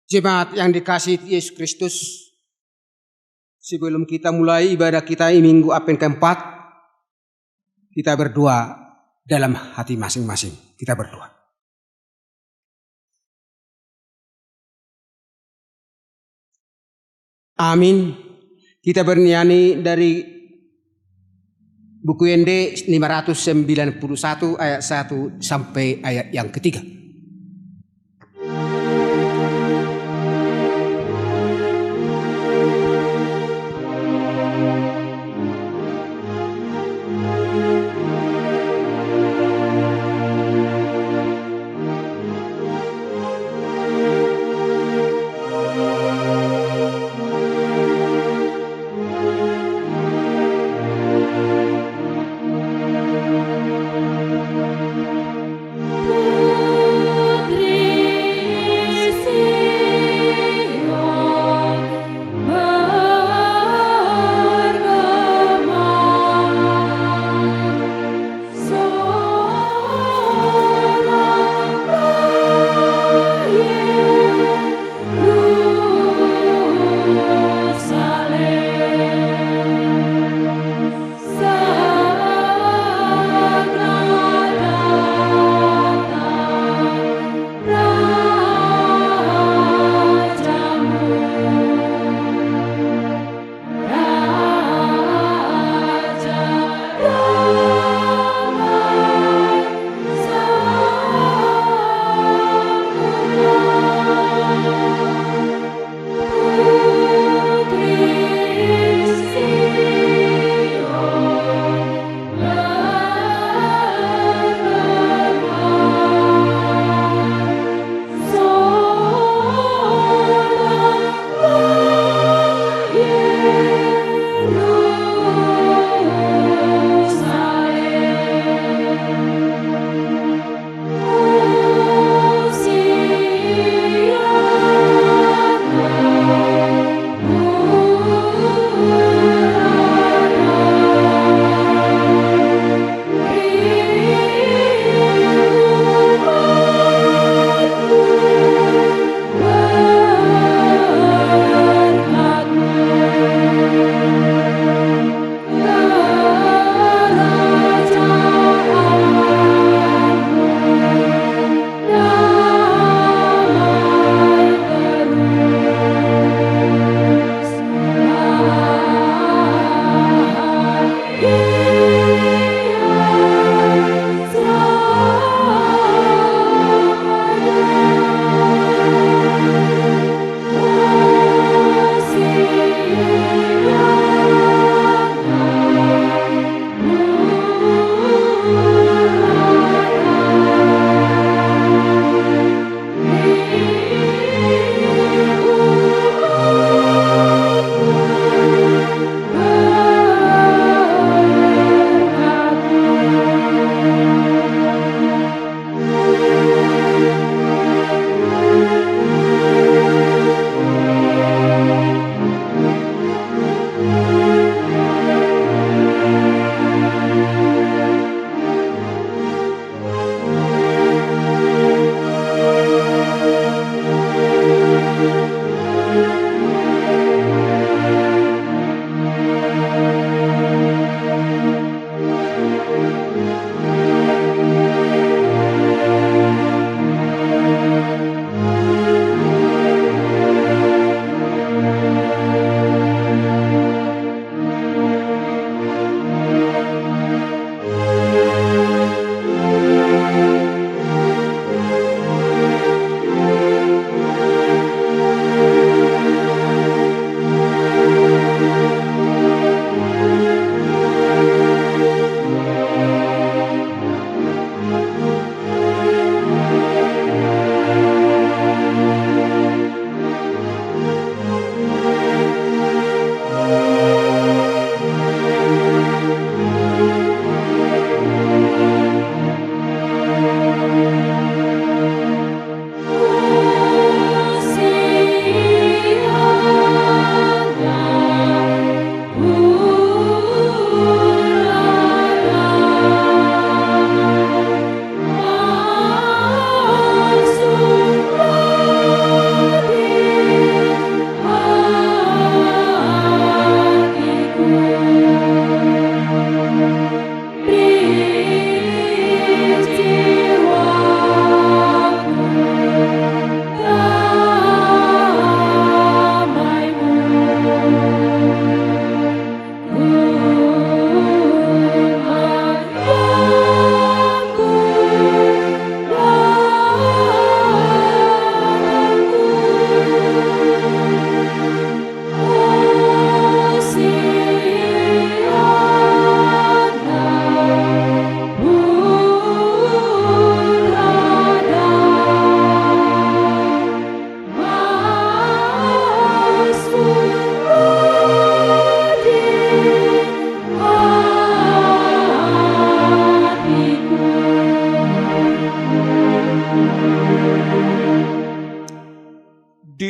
Jemaat yang dikasihi Yesus Kristus, sebelum kita mulai ibadah kita ini minggu Advent keempat, kita berdoa dalam hati masing-masing. Kita berdoa. Amin. Kita bernyanyi dari buku ND 591 ayat 1 sampai ayat yang ketiga.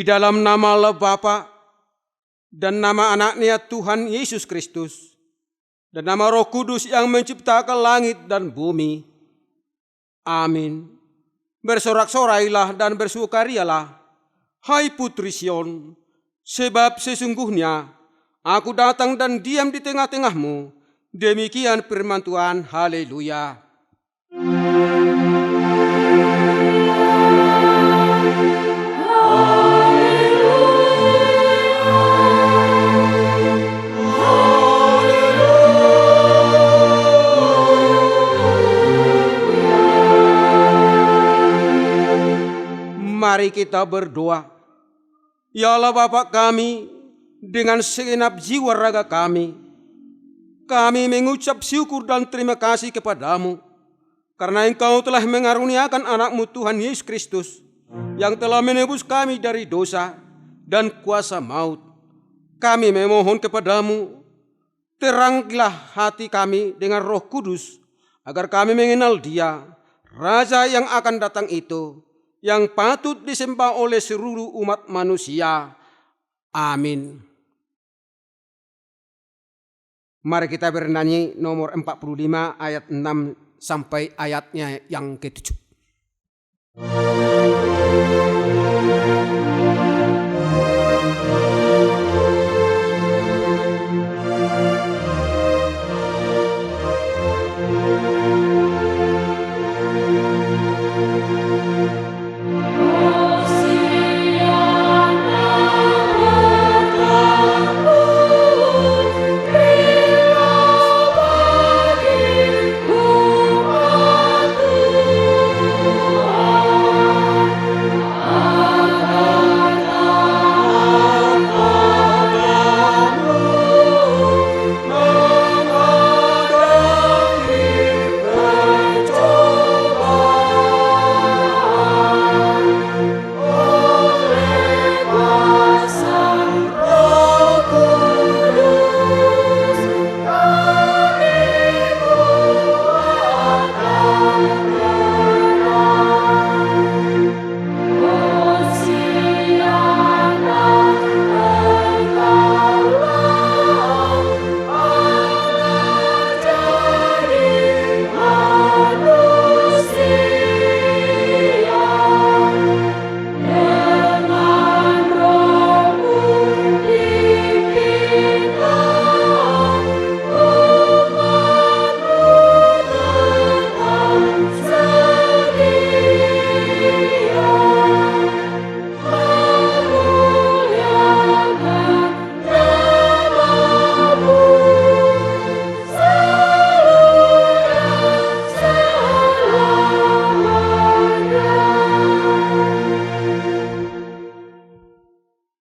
dalam nama Allah Bapa dan nama anaknya Tuhan Yesus Kristus dan nama Roh Kudus yang menciptakan langit dan bumi. Amin. Bersorak-sorailah dan bersukarialah, hai putri Sion, sebab sesungguhnya aku datang dan diam di tengah-tengahmu. Demikian firman Tuhan. Haleluya. Mari kita berdoa. Ya Allah Bapa kami, dengan segenap jiwa raga kami mengucap syukur dan terima kasih kepadamu, karena Engkau telah mengaruniakan anakmu Tuhan Yesus Kristus, yang telah menebus kami dari dosa dan kuasa maut. Kami memohon kepadamu, terangilah hati kami dengan Roh Kudus, agar kami mengenal Dia, Raja yang akan datang itu, yang patut disembah oleh seluruh umat manusia. Amin. Mari kita bernyanyi nomor 45 ayat 6 sampai ayatnya yang ke-7.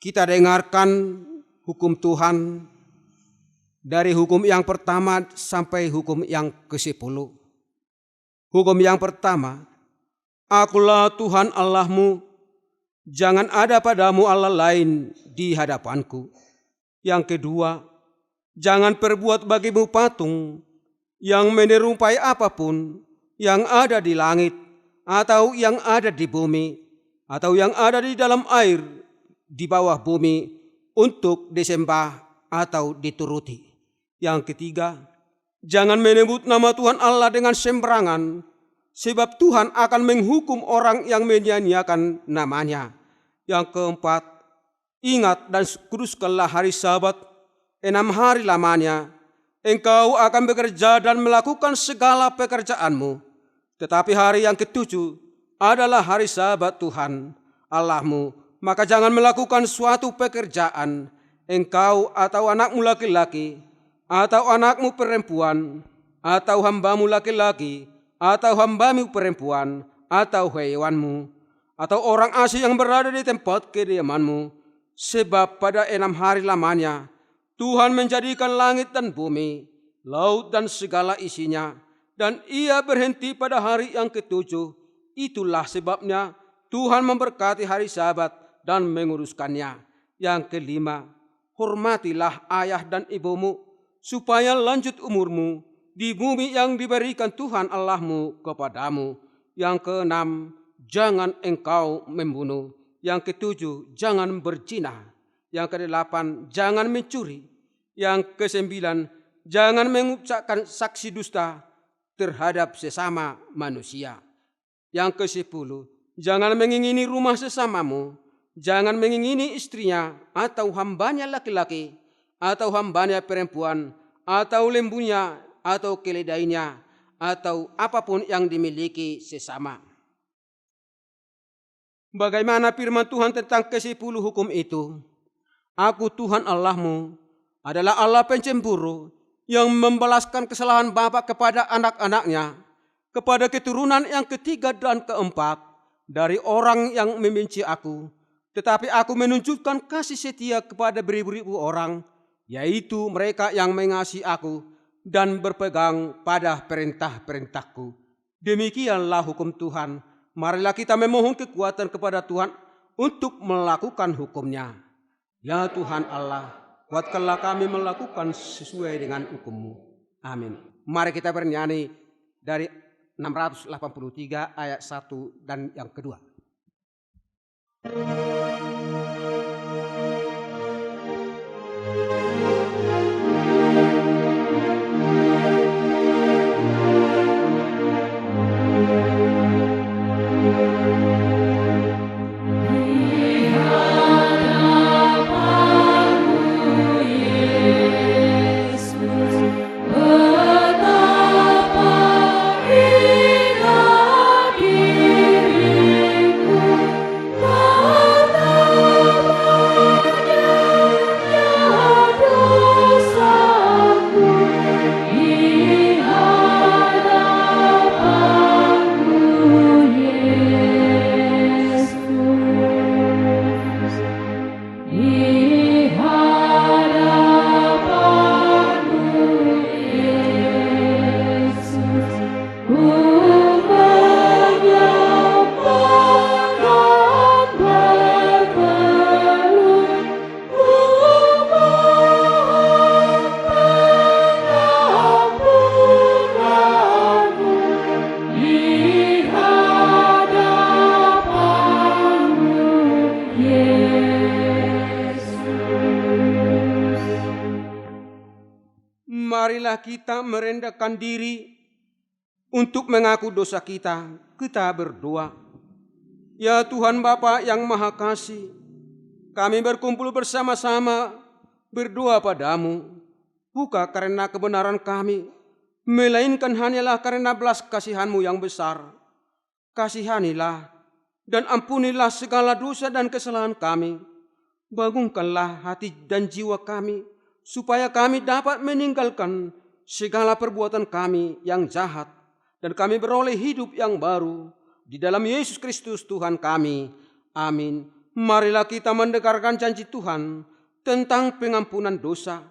Kita dengarkan hukum Tuhan dari hukum yang pertama sampai hukum yang ke-10. Hukum yang pertama, Akulah Tuhan Allahmu, jangan ada padamu Allah lain di hadapanku. Yang kedua, jangan perbuat bagimu patung yang menyerupai apapun yang ada di langit atau yang ada di bumi atau yang ada di dalam air di bawah bumi untuk disembah atau dituruti. Yang ketiga, jangan menyebut nama Tuhan Allah dengan sembarangan, sebab Tuhan akan menghukum orang yang menyia-nyiakan namanya. Yang keempat, ingat dan kuduskanlah hari Sabat, 6 hari lamanya. Engkau akan bekerja dan melakukan segala pekerjaanmu. Tetapi hari yang ke-7 adalah hari Sabat Tuhan Allahmu. Maka jangan melakukan suatu pekerjaan, engkau atau anakmu laki-laki, atau anakmu perempuan, atau hambamu laki-laki, atau hambamu perempuan, atau hewanmu, atau orang asing yang berada di tempat kediamanmu. Sebab pada 6 hari lamanya, Tuhan menjadikan langit dan bumi, laut dan segala isinya, dan Ia berhenti pada hari yang ke-7. Itulah sebabnya Tuhan memberkati hari Sabat dan menguruskannya. Yang kelima, hormatilah ayah dan ibumu, supaya lanjut umurmu di bumi yang diberikan Tuhan Allahmu kepadamu. Yang keenam, jangan engkau membunuh. Yang ketujuh, jangan berzina. Yang kedelapan, jangan mencuri. Yang kesembilan, jangan mengucapkan saksi dusta terhadap sesama manusia. Yang kesepuluh, jangan mengingini rumah sesamamu. Jangan mengingini istrinya atau hambanya laki-laki atau hambanya perempuan atau lembunya atau keledainya atau apapun yang dimiliki sesama. Bagaimana firman Tuhan tentang ke-10 hukum itu? Aku Tuhan Allahmu adalah Allah pencemburu yang membalaskan kesalahan bapa kepada anak-anaknya, kepada keturunan yang ketiga dan keempat dari orang yang membenci aku. Tetapi aku menunjukkan kasih setia kepada beribu-ribu orang, yaitu mereka yang mengasihi aku dan berpegang pada perintah-perintahku. Demikianlah hukum Tuhan. Marilah kita memohon kekuatan kepada Tuhan untuk melakukan hukumnya. Ya Tuhan Allah, kuatkanlah kami melakukan sesuai dengan hukum-Mu. Amin. Mari kita bernyanyi dari 683 ayat 1 dan yang kedua. Marilah kita merendahkan diri untuk mengaku dosa kita. Kita berdoa. Ya Tuhan Bapa yang Maha Kasih, kami berkumpul bersama-sama berdoa padamu, bukan karena kebenaran kami, melainkan hanyalah karena belas kasihan-Mu yang besar. Kasihanilah dan ampunilah segala dosa dan kesalahan kami. Bangunkanlah hati dan jiwa kami, supaya kami dapat meninggalkan segala perbuatan kami yang jahat dan kami beroleh hidup yang baru di dalam Yesus Kristus Tuhan kami. Amin. Marilah kita mendengarkan janji Tuhan tentang pengampunan dosa.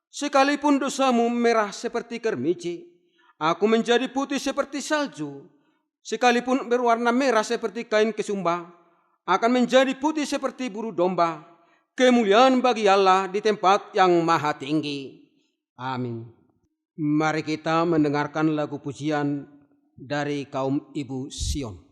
Sekalipun dosamu merah seperti kermici, aku menjadi putih seperti salju. Sekalipun berwarna merah seperti kain kesumba, akan menjadi putih seperti bulu domba. Kemuliaan bagi Allah di tempat yang maha tinggi. Amin. Mari kita mendengarkan lagu pujian dari kaum Ibu Sion.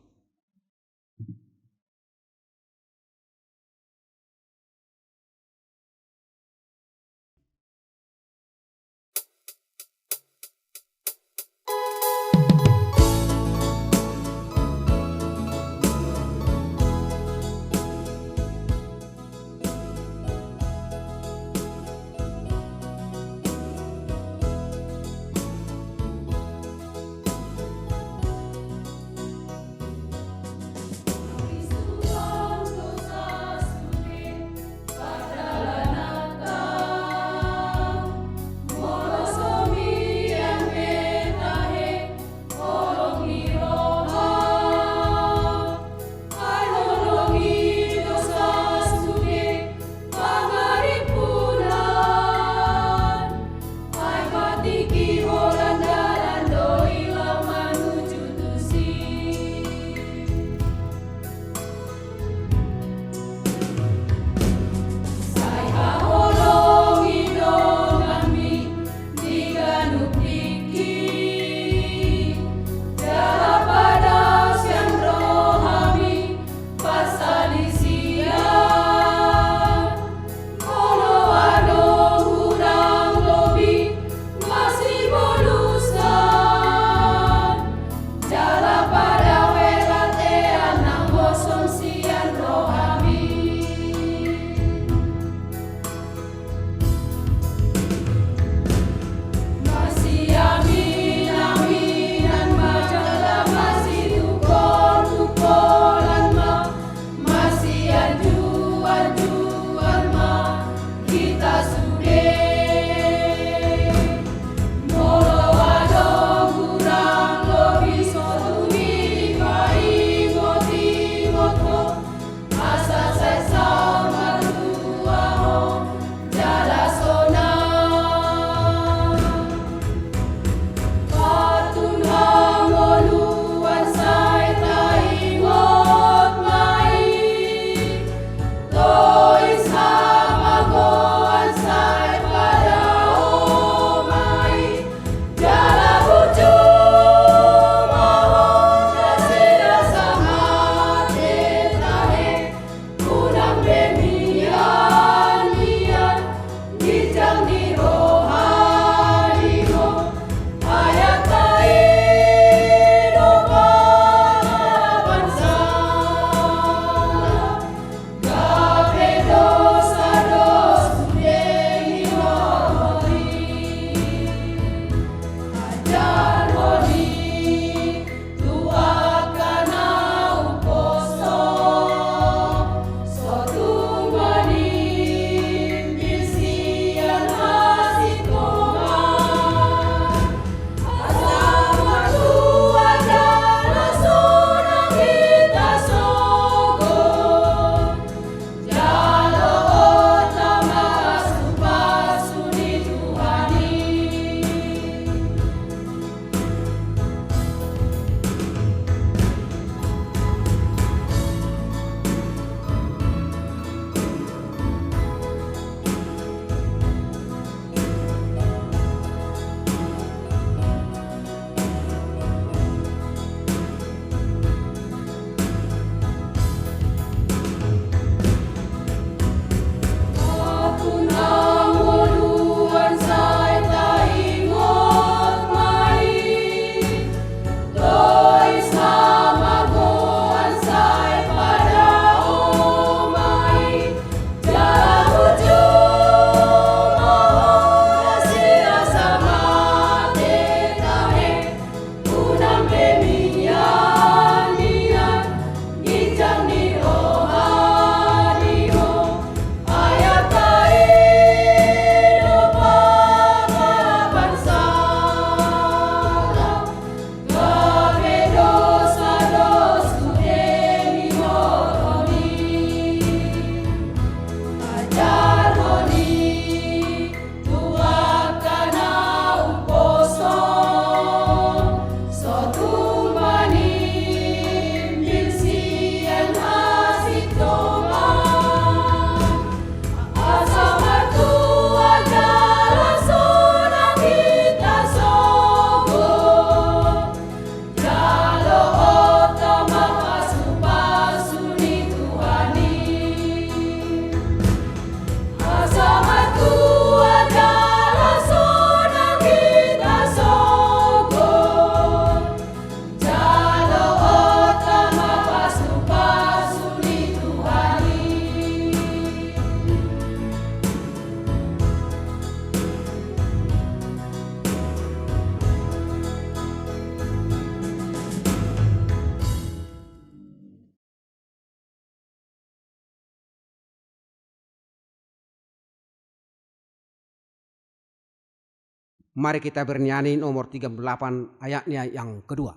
Mari kita bernyanyi nomor 38 ayatnya yang kedua.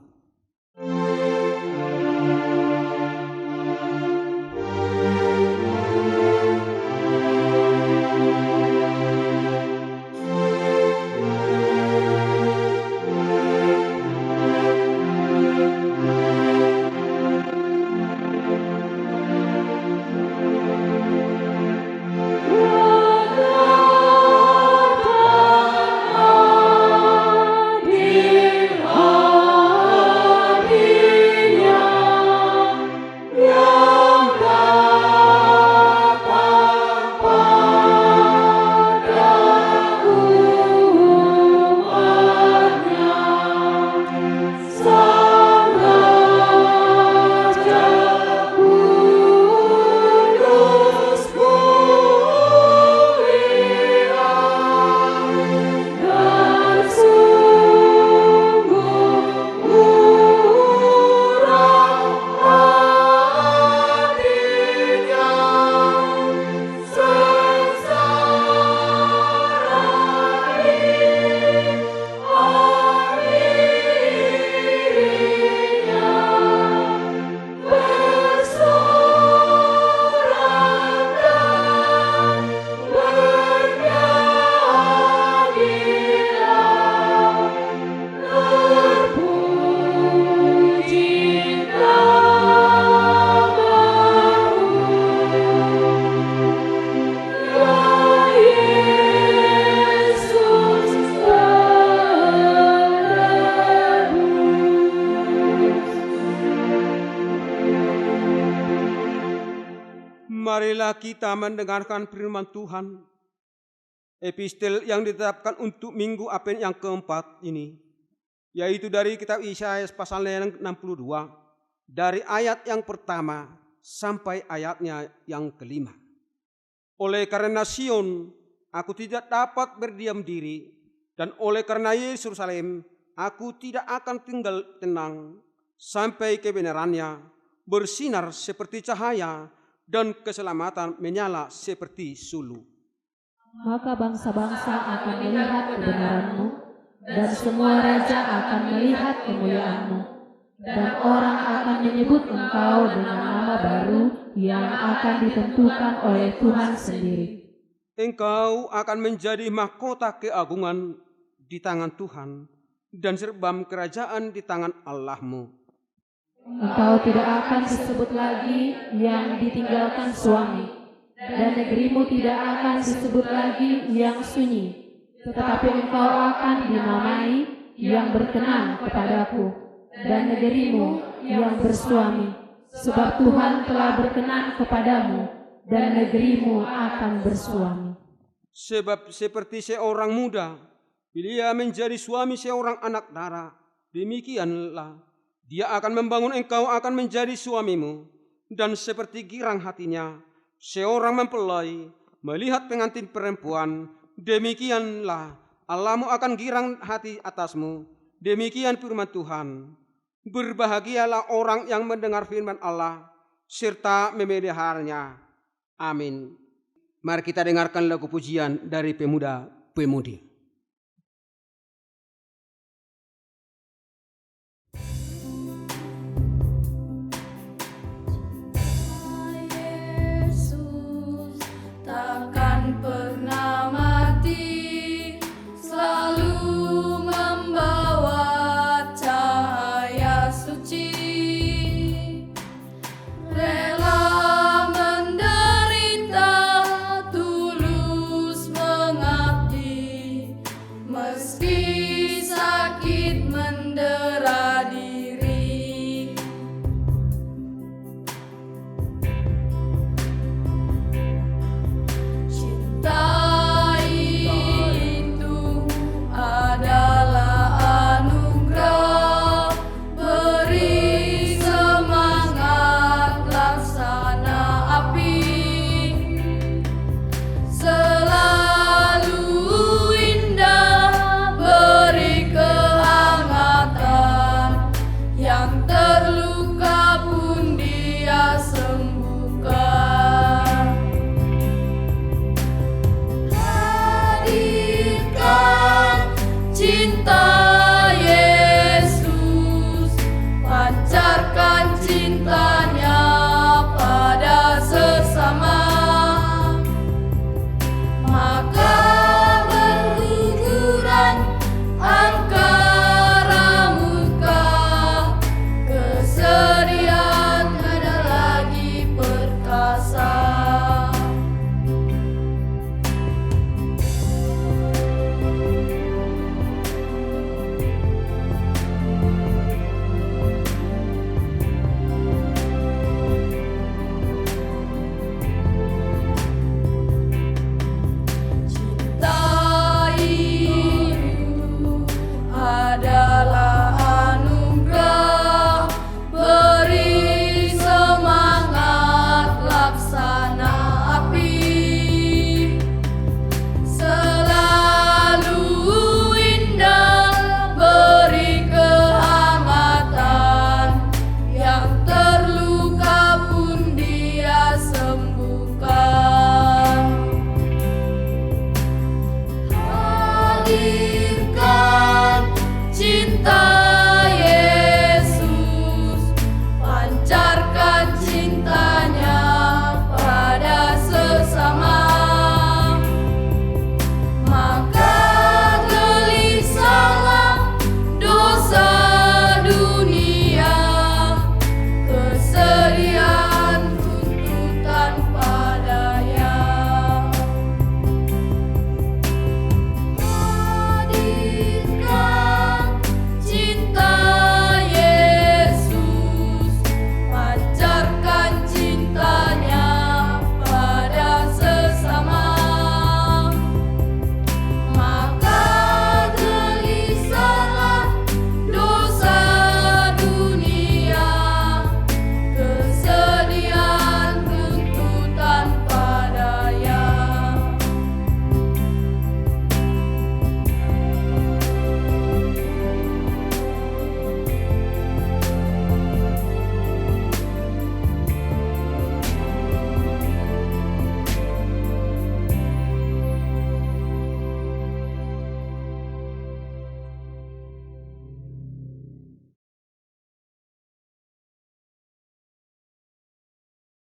Marilah kita mendengarkan firman Tuhan. Epistel yang ditetapkan untuk minggu Advent yang keempat ini, yaitu dari kitab Yesaya pasal yang 62, dari ayat yang pertama sampai ayatnya yang kelima. Oleh karena Sion, aku tidak dapat berdiam diri, dan oleh karena Yerusalem, aku tidak akan tinggal tenang, sampai kebenarannya bersinar seperti cahaya, dan keselamatan menyala seperti sulu. Maka bangsa-bangsa akan melihat kebenaran-Mu, dan semua raja akan melihat kemuliaan-Mu, dan orang akan menyebut Engkau dengan nama baru yang akan ditentukan oleh Tuhan sendiri. Engkau akan menjadi mahkota keagungan di tangan Tuhan, dan serbam kerajaan di tangan Allah-Mu. Engkau tidak akan disebut lagi yang ditinggalkan suami, dan negerimu tidak akan disebut lagi yang sunyi, tetapi engkau akan dinamai yang berkenan kepadaku, dan negerimu yang bersuami, sebab Tuhan telah berkenan kepadamu, dan negerimu akan bersuami. Sebab seperti seorang muda, bila ia menjadi suami seorang anak darah, demikianlah dia akan membangun engkau akan menjadi suamimu, dan seperti girang hatinya seorang mempelai melihat pengantin perempuan, demikianlah Allahmu akan girang hati atasmu. Demikian firman Tuhan. Berbahagialah orang yang mendengar firman Allah serta memeliharanya. Amin. Mari kita dengarkan lagu pujian dari pemuda-pemudi. Menderita tulus mengabdi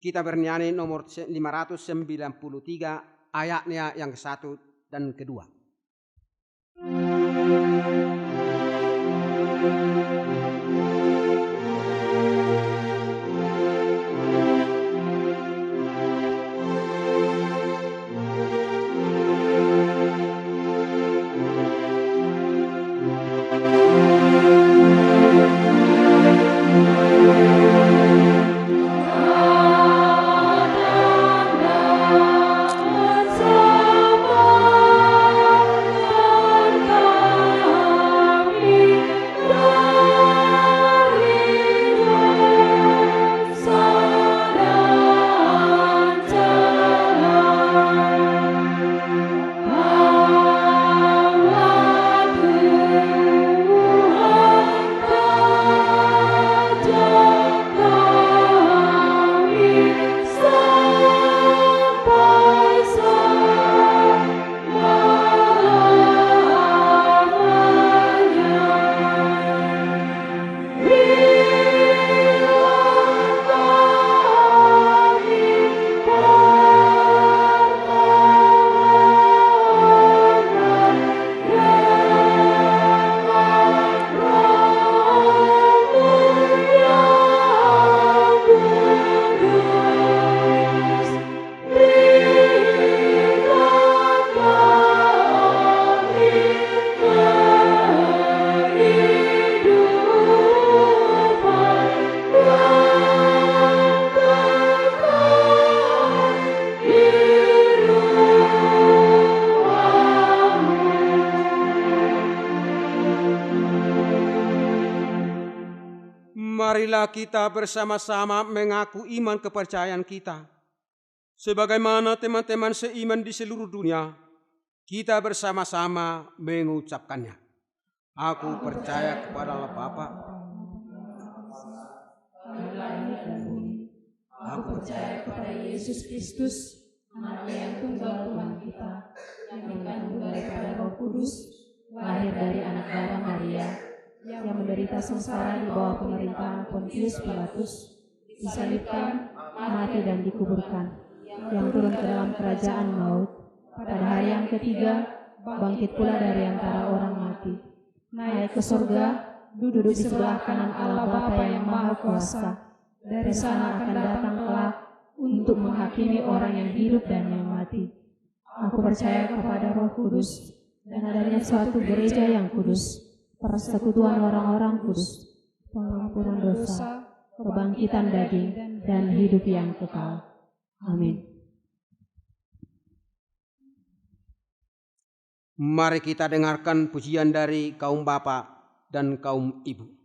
Kita bernyanyi nomor 593 ayatnya yang ke-1 dan kedua. Marilah kita bersama-sama mengaku iman kepercayaan kita. Sebagaimana teman-teman seiman di seluruh dunia, kita bersama-sama mengucapkannya. Aku percaya kepada Allah Bapa. Aku percaya kepada Yesus Kristus, Anak yang tunggal Tuhan kita, yang dikandung daripada Roh Kudus, lahir dari anak darah Maria, yang menderita sengsara di bawah pemerintahan Pontius Pilatus, disalibkan, mati dan dikuburkan, yang turun ke dalam kerajaan maut, pada hari yang ketiga bangkit pula dari antara orang mati, naik ke surga, duduk di sebelah kanan Allah Bapa yang Maha Kuasa. Dari sana akan datang kelak untuk menghakimi orang yang hidup dan yang mati. Aku percaya kepada Roh Kudus dan adanya suatu gereja yang kudus, persekutuan orang-orang kudus, pengampunan dosa, kebangkitan daging, dan hidup yang kekal. Amin. Mari kita dengarkan pujian dari kaum bapak dan kaum ibu.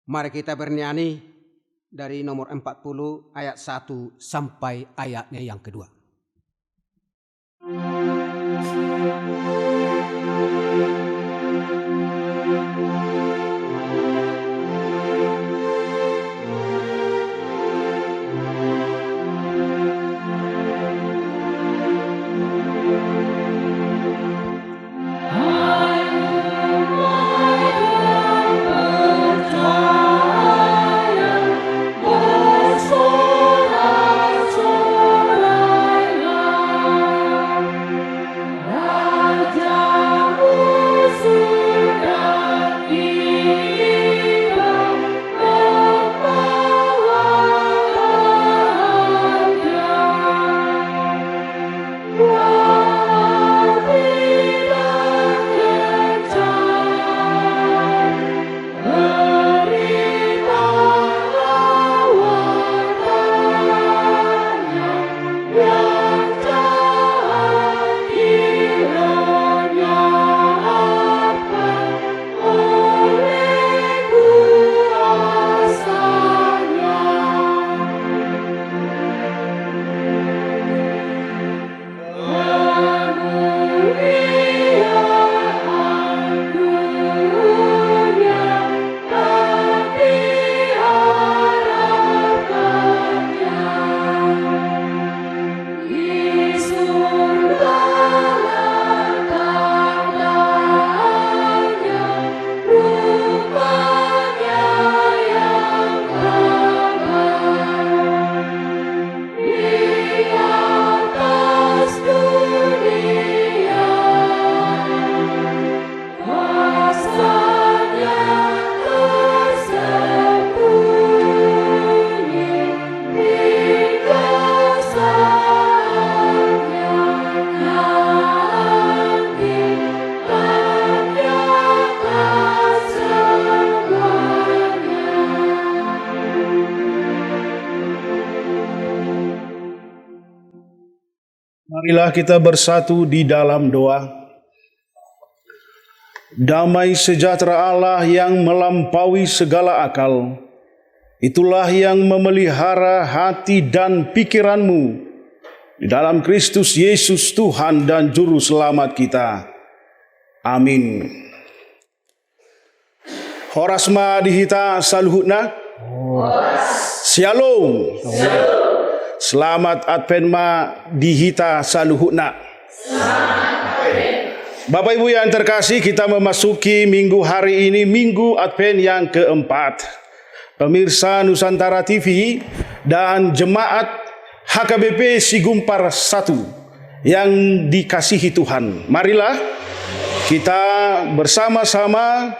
Mari kita bernyanyi dari nomor 40 ayat 1 sampai ayatnya yang kedua. Marilah kita bersatu di dalam doa. Damai sejahtera Allah yang melampaui segala akal, itulah yang memelihara hati dan pikiranmu di dalam Kristus Yesus Tuhan dan Juru Selamat kita. Amin. Horasma dihita saluhutna. Shalom. Selamat Adventma dihita saluhutna. Bapak Ibu yang terkasih, kita memasuki minggu hari ini, minggu Advent yang keempat. Pemirsa Nusantara TV dan jemaat HKBP Sigumpar 1 yang dikasihi Tuhan. Marilah kita bersama-sama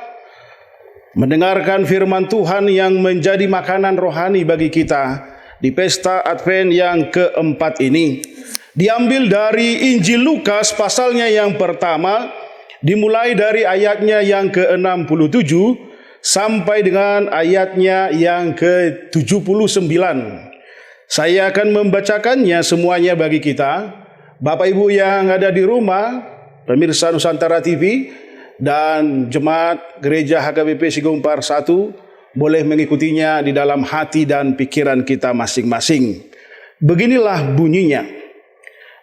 mendengarkan firman Tuhan yang menjadi makanan rohani bagi kita di pesta Advent yang keempat ini. Diambil dari Injil Lukas pasalnya yang pertama, dimulai dari ayatnya yang ke-67 sampai dengan ayatnya yang ke-79. Saya akan membacakannya semuanya bagi kita. Bapak Ibu yang ada di rumah, pemirsa Nusantara TV dan jemaat gereja HKBP Sigumpar 1 boleh mengikutinya di dalam hati dan pikiran kita masing-masing. Beginilah bunyinya.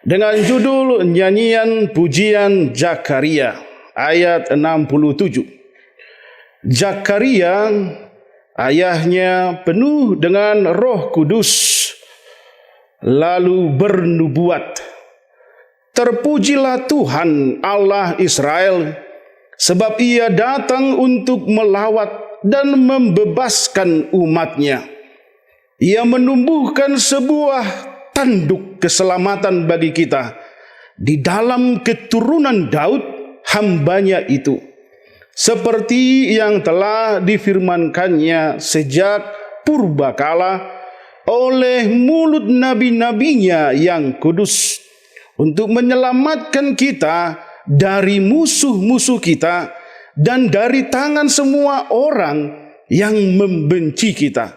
Dengan judul nyanyian pujian Zakaria ayat 67. Zakaria, ayahnya penuh dengan Roh Kudus, lalu bernubuat. Terpujilah Tuhan Allah Israel, sebab ia datang untuk melawat dan membebaskan umatnya. Ia menumbuhkan sebuah tanduk keselamatan bagi kita di dalam keturunan Daud hambanya itu, seperti yang telah difirmankannya sejak purbakala oleh mulut nabi-nabinya yang kudus, untuk menyelamatkan kita dari musuh-musuh kita dan dari tangan semua orang yang membenci kita,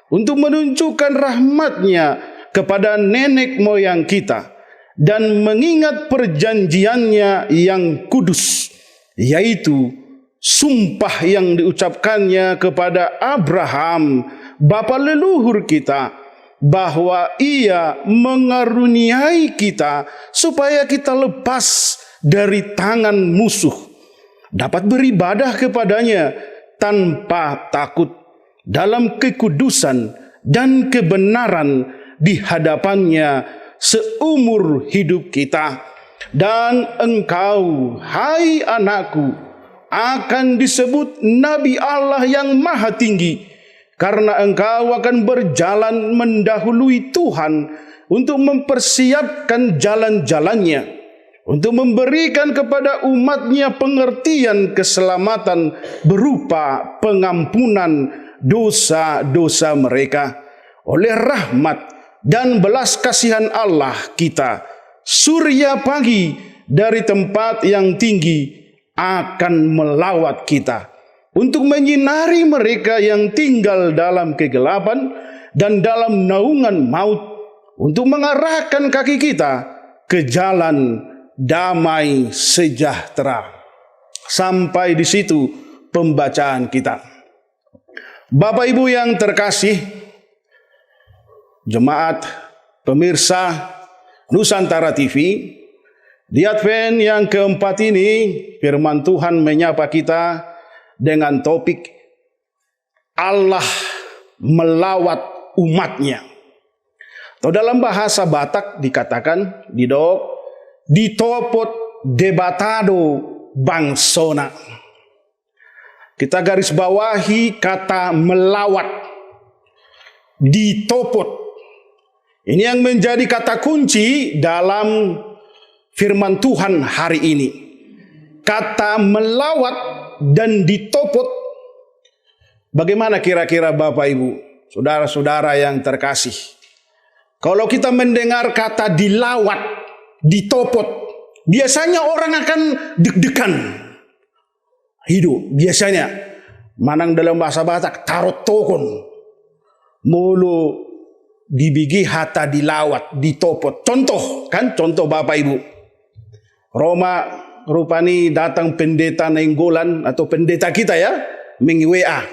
untuk menunjukkan rahmat-Nya kepada nenek moyang kita dan mengingat perjanjiannya yang kudus, yaitu sumpah yang diucapkannya kepada Abraham, bapa leluhur kita, bahwa ia mengaruniai kita supaya kita lepas dari tangan musuh, dapat beribadah kepadanya tanpa takut dalam kekudusan dan kebenaran di hadapannya seumur hidup kita. Dan engkau, hai anakku, akan disebut Nabi Allah yang Maha Tinggi, karena engkau akan berjalan mendahului Tuhan untuk mempersiapkan jalan-jalannya, untuk memberikan kepada umatnya pengertian keselamatan berupa pengampunan dosa-dosa mereka oleh rahmat dan belas kasihan Allah kita. Surya pagi dari tempat yang tinggi akan melawat kita untuk menyinari mereka yang tinggal dalam kegelapan dan dalam naungan maut, untuk mengarahkan kaki kita ke jalan damai sejahtera. Sampai di situ pembacaan kita. Bapak Ibu yang terkasih, jemaat, pemirsa Nusantara TV, di Advent yang keempat ini firman Tuhan menyapa kita dengan topik Allah melawat umatnya. Atau dalam bahasa Batak dikatakan ditopot debatado bangsona. Kita garis bawahi kata melawat, ditopot. Ini yang menjadi kata kunci dalam firman Tuhan hari ini. Kata melawat dan ditopot. Bagaimana kira-kira Bapak Ibu, saudara-saudara yang terkasih? Kalau kita mendengar kata dilawat, ditopot, biasanya orang akan deg-degan. Hidup biasanya manang dalam bahasa Batak tarot tokon. Mulu dibigi hata dilawat, ditopot. Contoh Bapak Ibu. Roma rupani datang pendeta Nainggolan atau pendeta kita ya, mengi WA.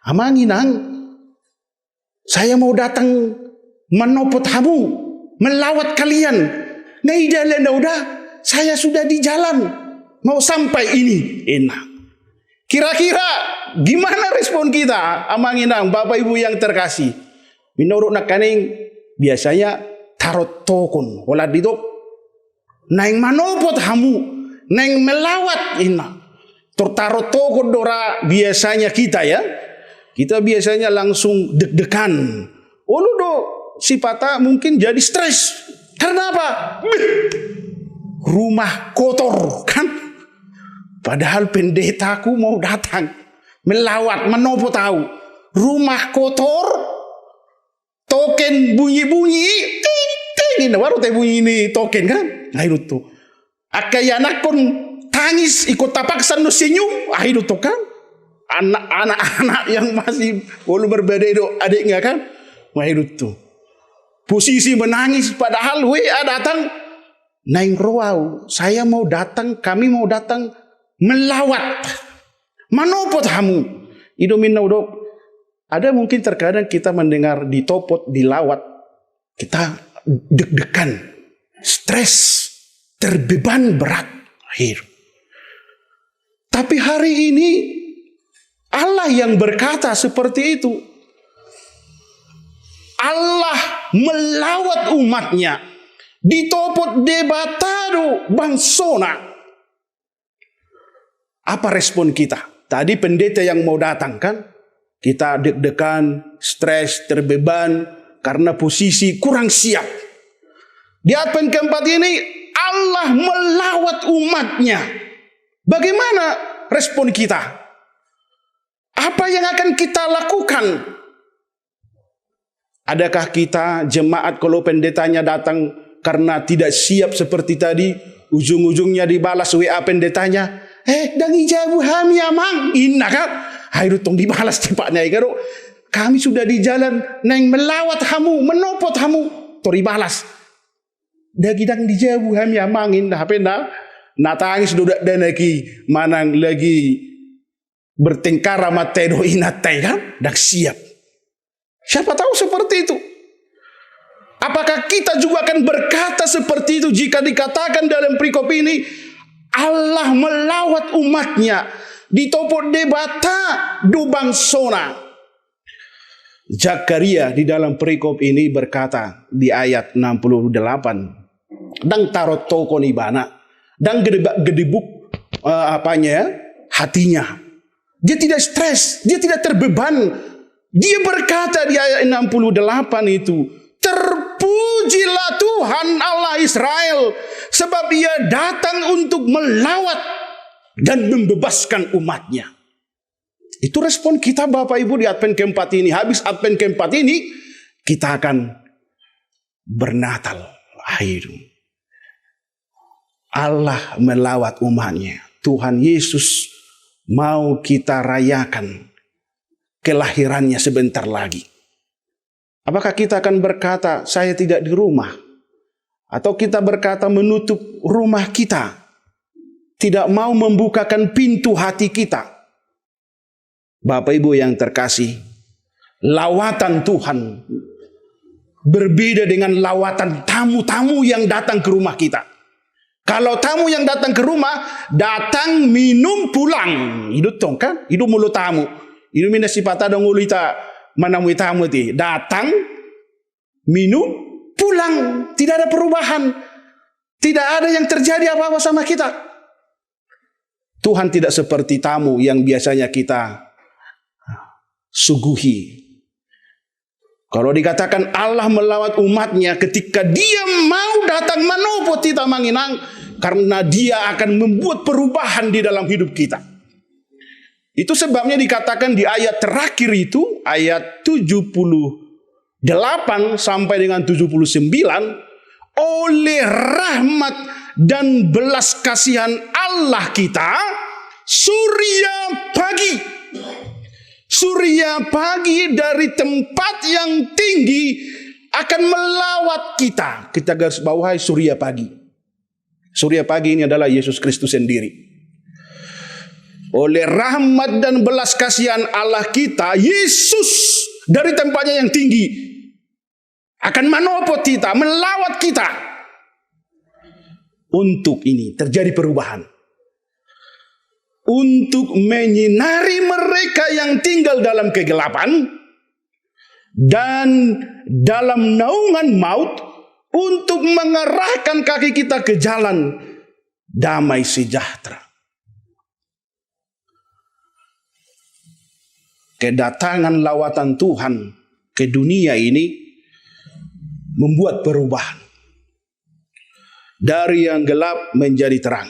Amanginang, saya mau datang menopot kamu, melawat kalian. Udah, saya sudah di jalan, mau sampai ini. Enak. Kira-kira gimana respon kita? Amanginang, Bapak Ibu yang terkasih. Menurut nakaning biasanya tarot tokon wala dito nang manopot hamu nang melawat ina tarot tokon dora biasanya kita ya, kita biasanya langsung deg-degan. Do sipata mungkin jadi stres. Karena apa? Rumah kotor kan, padahal pendetaku mau datang melawat menopot tahu rumah kotor. Token bunyi-bunyi, ini baru teh bunyi ini token kan? Nah itu tuh. Akai anak pun tangis ikut tapaksan nu senyum, itu tuh kan? Anak-anak yang masih belum berbeda itu adiknya kan? Nah itu tuh. Posisi menangis padahal WA datang, naing roau, saya mau datang, kami mau datang melawat, manopot hamu. Itu minna udok. Ada mungkin terkadang kita mendengar ditopot, dilawat, kita deg-degan, stres, terbeban berat. Tapi hari ini Allah yang berkata seperti itu. Allah melawat umatnya, ditopot debatado bangsona. Apa respon kita? Tadi pendeta yang mau datang kan? Kita deg-degan, stres, terbeban karena posisi kurang siap. Di Advent keempat ini Allah melawat umatnya. Bagaimana respon kita? Apa yang akan kita lakukan? Adakah kita jemaat kalau pendetanya datang karena tidak siap seperti tadi, ujung-ujungnya dibalas WA pendetanya, dangi jabu hami amang, inna kan? Ayo tong dibalas cepatnya ikaro. Kami sudah di jalan neng melawat hamu, menopot hamu, tori balas. Dagidang dijauh kami amangin dah penda. natangis dudak deneki manang lagi bertengkar sama tedo inatai kan, dak siap. Siapa tahu seperti itu. Apakah kita juga akan berkata seperti itu jika dikatakan dalam perikop ini Allah melawat umatnya di topo debata dubang sona. Zakaria di dalam perikop ini berkata di ayat 68, "Dang tarot toko nibana, dang gedebuk hatinya." Dia tidak stres, dia tidak terbeban. Dia berkata di ayat 68 itu, "Terpujilah Tuhan Allah Israel, sebab Ia datang untuk melawat dan membebaskan umatnya." Itu respon kita Bapak Ibu di Advent keempat ini. Habis Advent keempat ini, kita akan bernatal. Allah melawat umatnya. Tuhan Yesus mau kita rayakan kelahirannya sebentar lagi. Apakah kita akan berkata, saya tidak di rumah? Atau kita berkata menutup rumah kita, tidak mau membukakan pintu hati kita? Bapak Ibu yang terkasih, lawatan Tuhan berbeda dengan lawatan tamu-tamu yang datang ke rumah kita. Kalau tamu yang datang ke rumah, datang minum pulang. Itu tong kan? Itu mulut tamu. Itu mina sifat ada ngulita manamui tamu ti. Datang, minum, pulang. Tidak ada perubahan. Tidak ada yang terjadi apa-apa sama kita. Tuhan tidak seperti tamu yang biasanya kita suguhi. Kalau dikatakan Allah melawat umatnya ketika dia mau datang manopo tita manginang, karena dia akan membuat perubahan di dalam hidup kita. Itu sebabnya dikatakan di ayat terakhir itu, ayat 78 sampai dengan 79, oleh rahmat dan belas kasihan Allah kita, surya pagi dari tempat yang tinggi akan melawat kita. Kita garis bawahi surya pagi. Surya pagi ini adalah Yesus Kristus sendiri. Oleh rahmat dan belas kasihan Allah kita, Yesus dari tempatnya yang tinggi akan manopo kita, melawat kita. Untuk ini terjadi perubahan. Untuk menyinari mereka yang tinggal dalam kegelapan dan dalam naungan maut, untuk mengarahkan kaki kita ke jalan damai sejahtera. Kedatangan lawatan Tuhan ke dunia ini membuat perubahan. Dari yang gelap menjadi terang.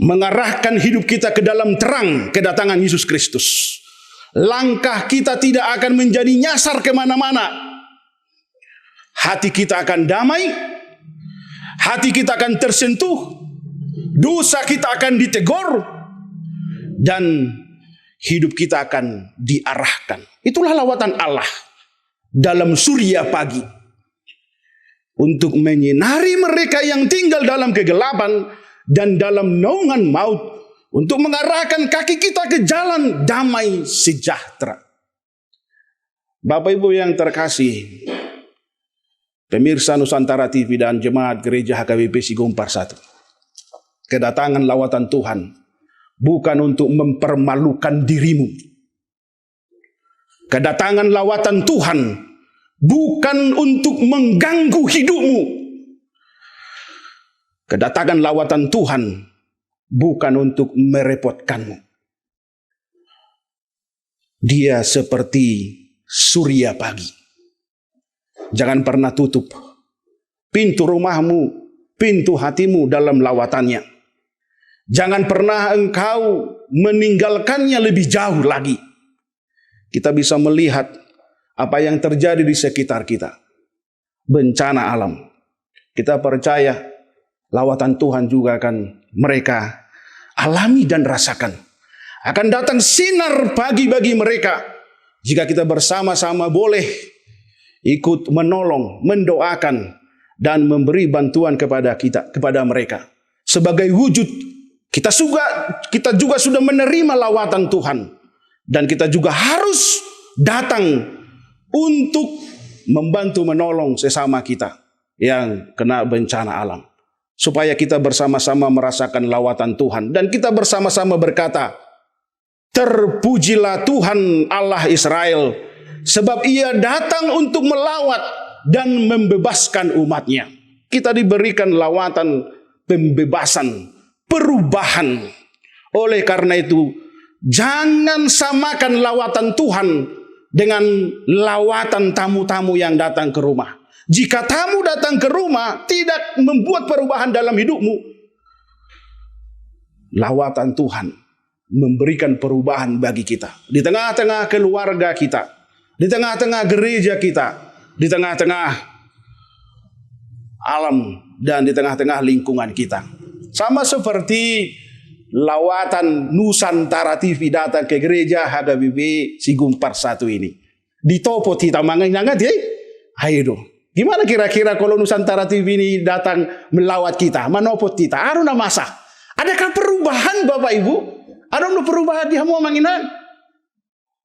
Mengarahkan hidup kita ke dalam terang kedatangan Yesus Kristus. Langkah kita tidak akan menjadi nyasar kemana-mana. Hati kita akan damai. Hati kita akan tersentuh. Dosa kita akan ditegur. Dan hidup kita akan diarahkan. Itulah lawatan Allah dalam surya pagi. Untuk menyinari mereka yang tinggal dalam kegelapan dan dalam naungan maut, untuk mengarahkan kaki kita ke jalan damai sejahtera. Bapak Ibu yang terkasih, pemirsa Nusantara TV dan jemaat gereja HKBP Sigupar 1, kedatangan lawatan Tuhan bukan untuk mempermalukan dirimu. Kedatangan lawatan Tuhan bukan untuk mengganggu hidupmu. Kedatangan lawatan Tuhan bukan untuk merepotkanmu. Dia seperti surya pagi. Jangan pernah tutup pintu rumahmu, pintu hatimu dalam lawatannya. Jangan pernah engkau meninggalkannya lebih jauh lagi. Kita bisa melihat apa yang terjadi di sekitar kita. Bencana alam. Kita percaya lawatan Tuhan juga akan mereka alami dan rasakan. Akan datang sinar pagi bagi mereka. Jika kita bersama-sama boleh ikut menolong, mendoakan, dan memberi bantuan kepada mereka. Sebagai wujud kita juga sudah menerima lawatan Tuhan, dan kita juga harus datang untuk membantu menolong sesama kita yang kena bencana alam, supaya kita bersama-sama merasakan lawatan Tuhan, dan kita bersama-sama berkata, terpujilah Tuhan Allah Israel, sebab Ia datang untuk melawat dan membebaskan umatnya. Kita diberikan lawatan pembebasan, perubahan. Oleh karena itu, jangan samakan lawatan Tuhan dengan lawatan tamu-tamu yang datang ke rumah. Jika tamu datang ke rumah tidak membuat perubahan dalam hidupmu, lawatan Tuhan memberikan perubahan bagi kita. Di tengah-tengah keluarga kita, di tengah-tengah gereja kita, di tengah-tengah alam, dan di tengah-tengah lingkungan kita. Sama seperti lawatan Nusantara TV datang ke gereja HKBP Sigumpar 1 ini. Ditopot kita mangangat ya. Ayo dong. Gimana kira-kira kalau Nusantara TV ini datang melawat kita, menopot kita? Aruna masa. Adakah perubahan Bapak Ibu? Ada perubahan di hamu manginan?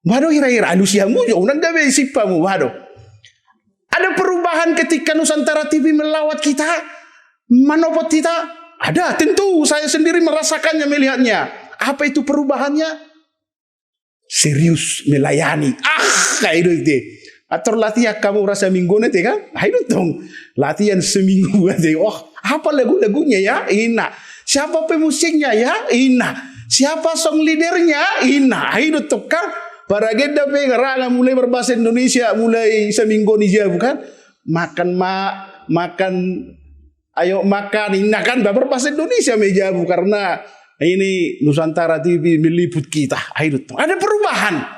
Waduh kira-kira anusiamu yo nang gawe sipamu waduh. Ada perubahan ketika Nusantara TV melawat kita, menopot kita? Ada, tentu saya sendiri merasakannya, melihatnya. Apa itu perubahannya? Serius melayani. Kayak itu. Atau latihan kamu rasa minggu nanti kan? Itu dong. Latihan seminggu aja. Apa lagu-lagunya ya? Ina. Siapa pemusiknya ya? Ina. Siapa song leadernya? Ina. Itu tuh kan? Para agenda pengarang mulai berbahasa Indonesia mulai seminggu ni je bukan? Makan ayo makan ini kan berbahasa Indonesia meja karena ini Nusantara TV meliput kita. Ada perubahan.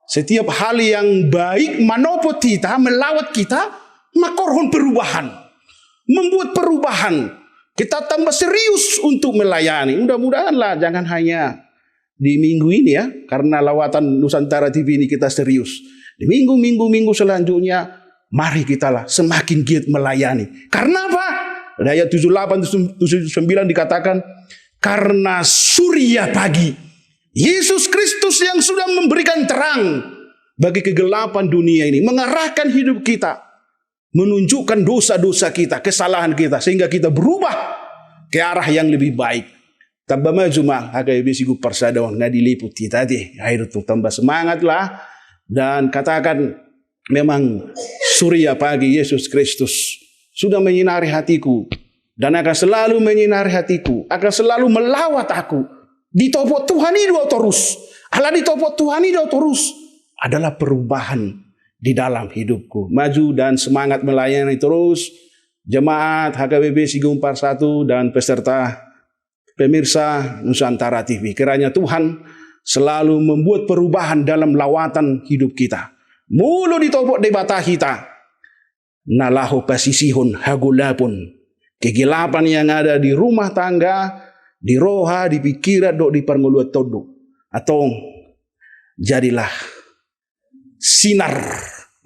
Setiap hal yang baik menopot kita, melawat kita, makorhon perubahan. Membuat perubahan. Kita tambah serius untuk melayani. Mudah-mudahanlah jangan hanya di minggu ini ya, karena lawatan Nusantara TV ini kita serius. Di minggu selanjutnya, mari kita lah semakin giat melayani. Karena apa? Ayat 78-79 dikatakan, karena surya pagi, Yesus Kristus yang sudah memberikan terang bagi kegelapan dunia ini, mengarahkan hidup kita, menunjukkan dosa-dosa kita, kesalahan kita, sehingga kita berubah ke arah yang lebih baik. Tambah maju mah HKBP Sigumpar Sadawang nggak diliput kita deh. Akhirnya tuh tambah semangat lah, dan katakan memang surya pagi Yesus Kristus sudah menyinari hatiku dan akan selalu menyinari hatiku, akan selalu melawat aku. Ditopot Tuhan itu terus. Allah ditopot Tuhan itu terus adalah perubahan di dalam hidupku. Maju dan semangat melayani terus jemaat HKBP Sigumpar 1 dan peserta pemirsa Nusantara TV. Kiranya Tuhan selalu membuat perubahan dalam lawatan hidup kita. Mulu ditopok debata kita. Nalahu pasisihun hagulapun. Kegelapan yang ada di rumah tangga, di roha, di pikiran, di permulut todo. Atau jadilah sinar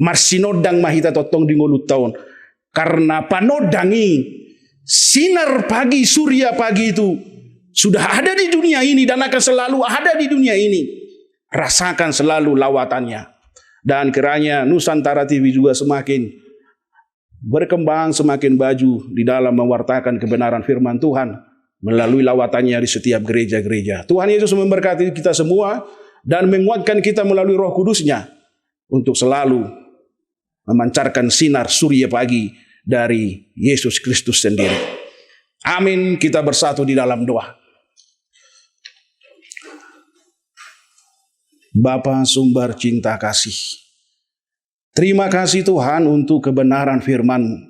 marsinodang mahita totong di ngulut tahun. Karena panodangi sinar pagi, surya pagi itu sudah ada di dunia ini dan akan selalu ada di dunia ini. Rasakan selalu lawatannya. Dan kiranya Nusantara TV juga semakin berkembang, semakin baju di dalam mewartakan kebenaran firman Tuhan melalui lawatannya di setiap gereja-gereja. Tuhan Yesus memberkati kita semua dan menguatkan kita melalui Roh Kudus-Nya untuk selalu memancarkan sinar surya pagi dari Yesus Kristus sendiri. Amin. Kita bersatu di dalam doa. Bapa sumber cinta kasih, terima kasih Tuhan untuk kebenaran firman-Mu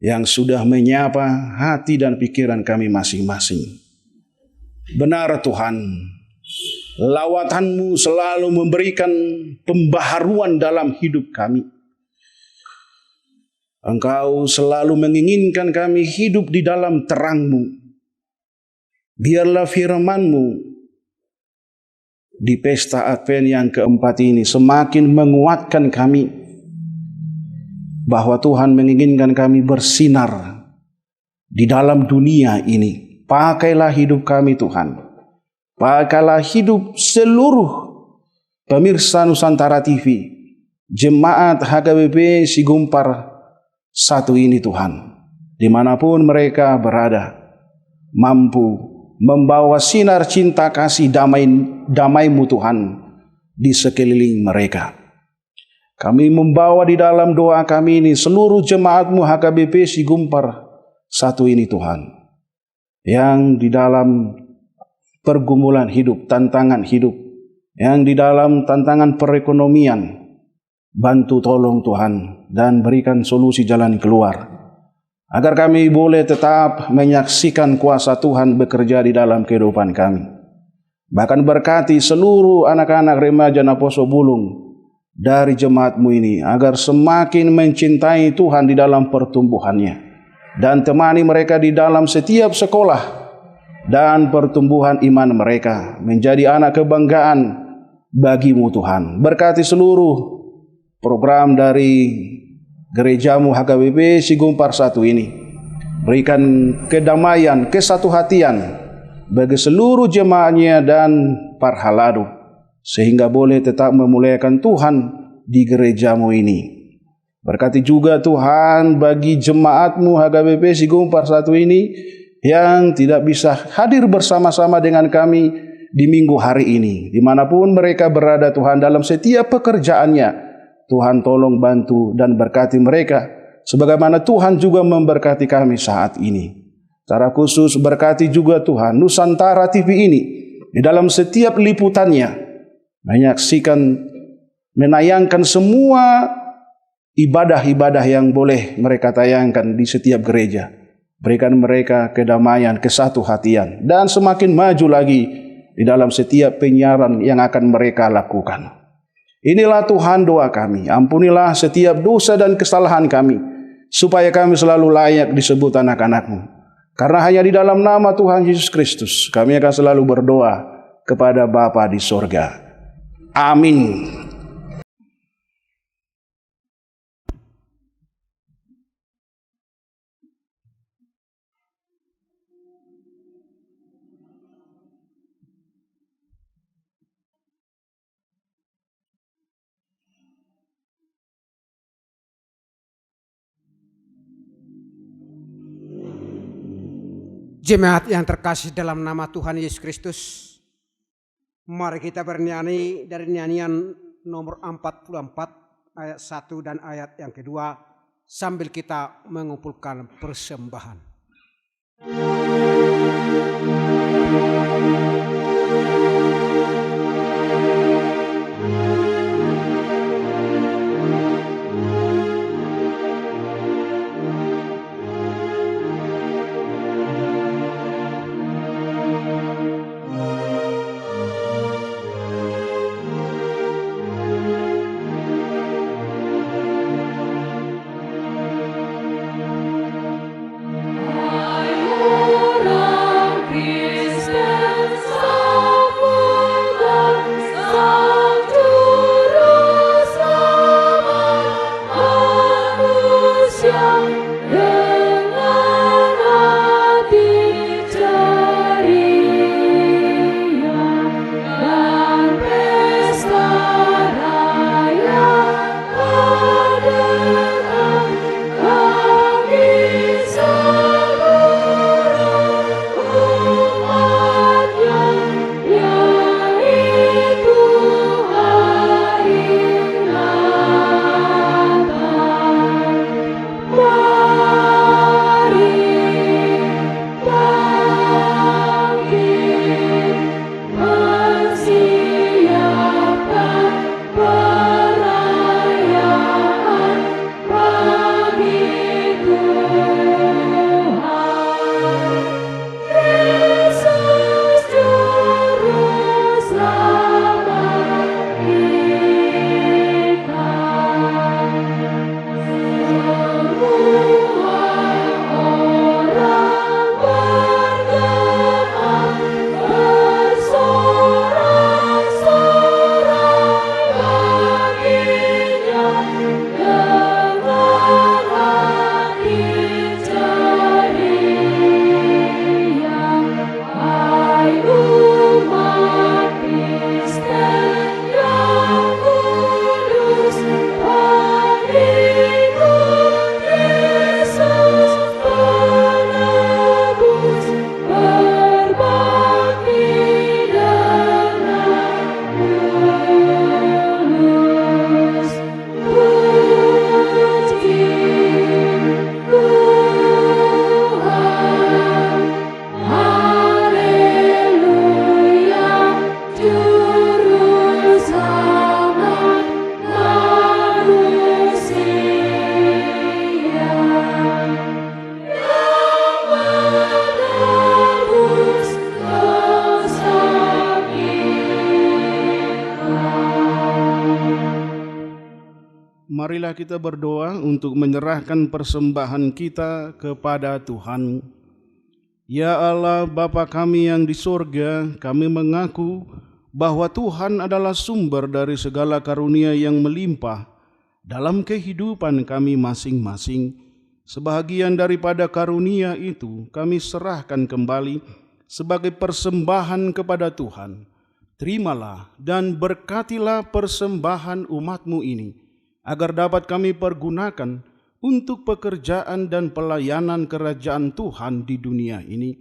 yang sudah menyapa hati dan pikiran kami masing-masing. Benar Tuhan, lawatan-Mu selalu memberikan pembaharuan dalam hidup kami. Engkau selalu menginginkan kami hidup di dalam terang-Mu. Biarlah firman-Mu di pesta Advent yang keempat ini semakin menguatkan kami bahwa Tuhan menginginkan kami bersinar di dalam dunia ini. Pakailah hidup kami Tuhan. Pakailah hidup seluruh pemirsa Nusantara TV, Jemaat HKBP Sigumpar 1 ini Tuhan. Dimanapun mereka berada, mampu membawa sinar cinta kasih damai-Mu Tuhan di sekeliling mereka. Kami membawa di dalam doa kami ini seluruh jemaat-Mu HKBP Sigumpar 1 ini Tuhan, yang di dalam pergumulan hidup, tantangan hidup, yang di dalam tantangan perekonomian, bantu tolong Tuhan dan berikan solusi jalan keluar, agar kami boleh tetap menyaksikan kuasa Tuhan bekerja di dalam kehidupan kami. Bahkan berkati seluruh anak-anak remaja Naposo Bulung dari jemaat-Mu ini, agar semakin mencintai Tuhan di dalam pertumbuhannya, dan temani mereka di dalam setiap sekolah dan pertumbuhan iman mereka, menjadi anak kebanggaan bagi-Mu Tuhan. Berkati seluruh program dari gereja-Mu HKBP Sigumpar 1 ini. Berikan kedamaian, kesatu hatian bagi seluruh jemaatnya dan parhaladu, sehingga boleh tetap memuliakan Tuhan di gereja-Mu ini. Berkati juga Tuhan bagi jemaat-Mu HKBP Sigumpar 1 ini yang tidak bisa hadir bersama-sama dengan kami di minggu hari ini. Dimanapun mereka berada Tuhan, dalam setiap pekerjaannya, Tuhan tolong bantu dan berkati mereka, sebagaimana Tuhan juga memberkati kami saat ini. Secara khusus berkati juga Tuhan Nusantara TV ini di dalam setiap liputannya, menayangkan semua ibadah-ibadah yang boleh mereka tayangkan di setiap gereja. Berikan mereka kedamaian, kesatu hatian, dan semakin maju lagi di dalam setiap penyiaran yang akan mereka lakukan. Inilah Tuhan doa kami. Ampunilah setiap dosa dan kesalahan kami, supaya kami selalu layak disebut anak-anak-Mu. Karena hanya di dalam nama Tuhan Yesus Kristus kami akan selalu berdoa kepada Bapa di sorga. Amin. Jemaat yang terkasih dalam nama Tuhan Yesus Kristus, mari kita bernyanyi dari nyanyian nomor 44 ayat 1 dan ayat yang kedua, sambil kita mengumpulkan persembahan. Orang Kristen sambut marilah kita berdoa untuk menyerahkan persembahan kita kepada Tuhan. Ya Allah, Bapa kami yang di surga, kami mengaku bahwa Tuhan adalah sumber dari segala karunia yang melimpah dalam kehidupan kami masing-masing. Sebahagian daripada karunia itu kami serahkan kembali sebagai persembahan kepada Tuhan. Terimalah dan berkatilah persembahan umat-Mu ini, agar dapat kami pergunakan untuk pekerjaan dan pelayanan kerajaan Tuhan di dunia ini.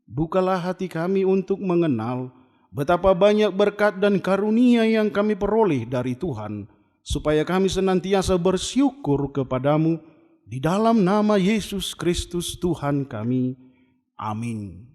Bukalah hati kami untuk mengenal betapa banyak berkat dan karunia yang kami peroleh dari Tuhan, supaya kami senantiasa bersyukur kepadamu di dalam nama Yesus Kristus Tuhan kami. Amin.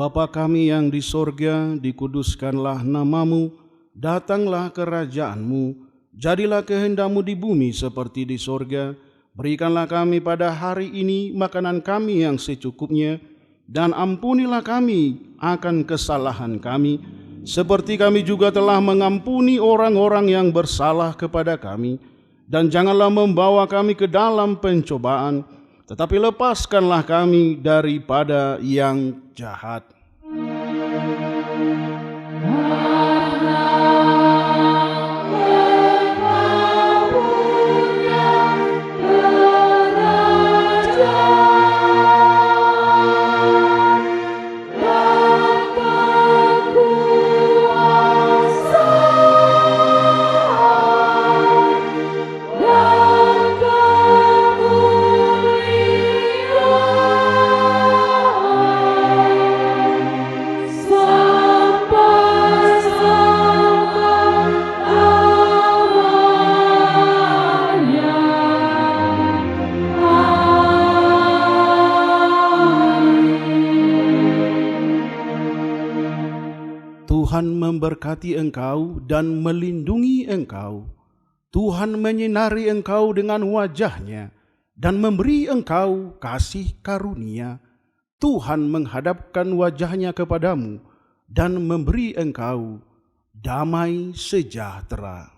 Bapa kami yang di sorga, dikuduskanlah namamu, datanglah kerajaanmu, jadilah kehendak-Mu di bumi seperti di sorga. Berikanlah kami pada hari ini makanan kami yang secukupnya, dan ampunilah kami akan kesalahan kami, seperti kami juga telah mengampuni orang-orang yang bersalah kepada kami. Dan janganlah membawa kami ke dalam pencobaan, tetapi lepaskanlah kami daripada yang jahat. Tuhan memberkati engkau dan melindungi engkau. Tuhan menyinari engkau dengan wajah-Nya dan memberi engkau kasih karunia. Tuhan menghadapkan wajah-Nya kepadamu dan memberi engkau damai sejahtera.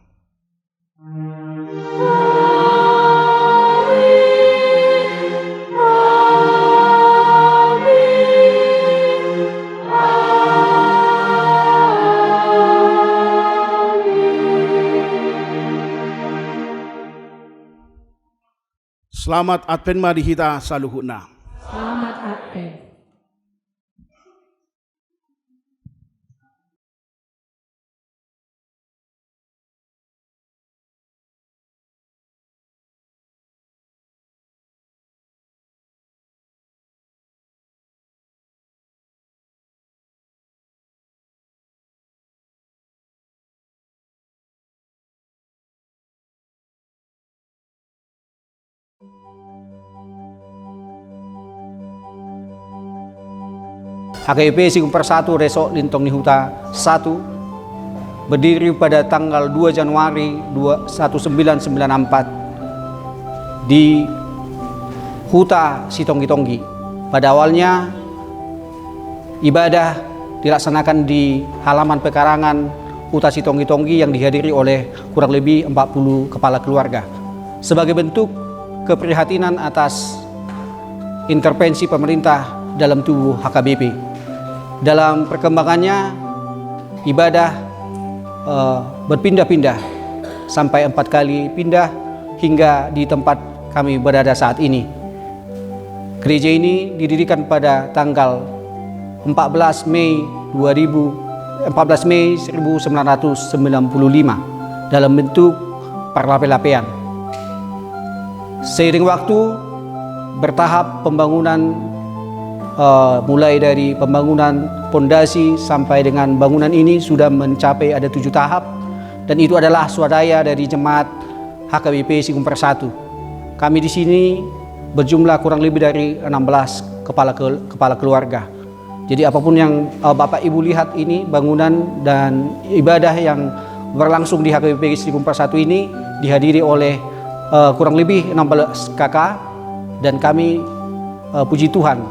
Selamat Advent Madihita Saluhuna. Selamat Advent. HKBP Singupar 1 Resok Lintong Nihuta 1 berdiri pada tanggal 2 Januari 1994 di Huta Sitonggi-Tonggi. Pada awalnya ibadah dilaksanakan di halaman pekarangan Huta Sitonggi-Tonggi yang dihadiri oleh kurang lebih 40 kepala keluarga. Sebagai bentuk keprihatinan atas intervensi pemerintah dalam tubuh HKBP. Dalam perkembangannya, ibadah berpindah-pindah sampai 4 kali pindah hingga di tempat kami berada saat ini. Gereja ini didirikan pada tanggal 14 Mei 1995 dalam bentuk perlape-lapean. Seiring waktu bertahap pembangunan, mulai dari pembangunan pondasi sampai dengan bangunan ini sudah mencapai ada 7 tahap, dan itu adalah swadaya dari jemaat HKBP Singumper 1. Kami di sini berjumlah kurang lebih dari 16 kepala keluarga. Jadi apapun yang Bapak Ibu lihat ini, bangunan dan ibadah yang berlangsung di HKBP Singumper 1 ini dihadiri oleh kurang lebih 16 kakak, dan kami puji Tuhan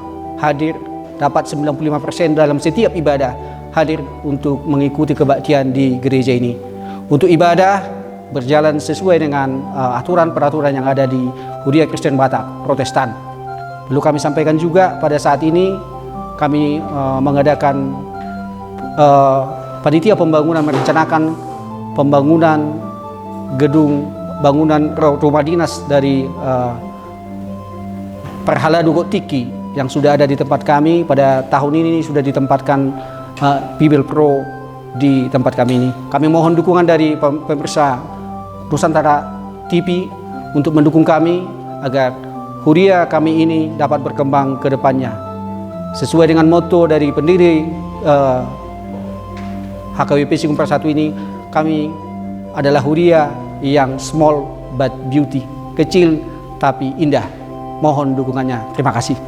hadir dapat 95% dalam setiap ibadah hadir untuk mengikuti kebaktian di gereja ini. Untuk ibadah berjalan sesuai dengan aturan-peraturan yang ada di Huria Kristen Batak Protestan. Perlu kami sampaikan juga pada saat ini kami mengadakan panitia pembangunan merencanakan pembangunan gedung bangunan rumah dinas dari Perhala Dugok Tiki yang sudah ada di tempat kami. Pada tahun ini sudah ditempatkan Bibel Pro di tempat kami ini. Kami mohon dukungan dari pemirsa Nusantara TV untuk mendukung kami agar Huria kami ini dapat berkembang ke depannya. Sesuai dengan moto dari pendiri HKBP Singumper 1 ini, kami adalah Huria yang small but beauty, kecil tapi indah. Mohon dukungannya. Terima kasih.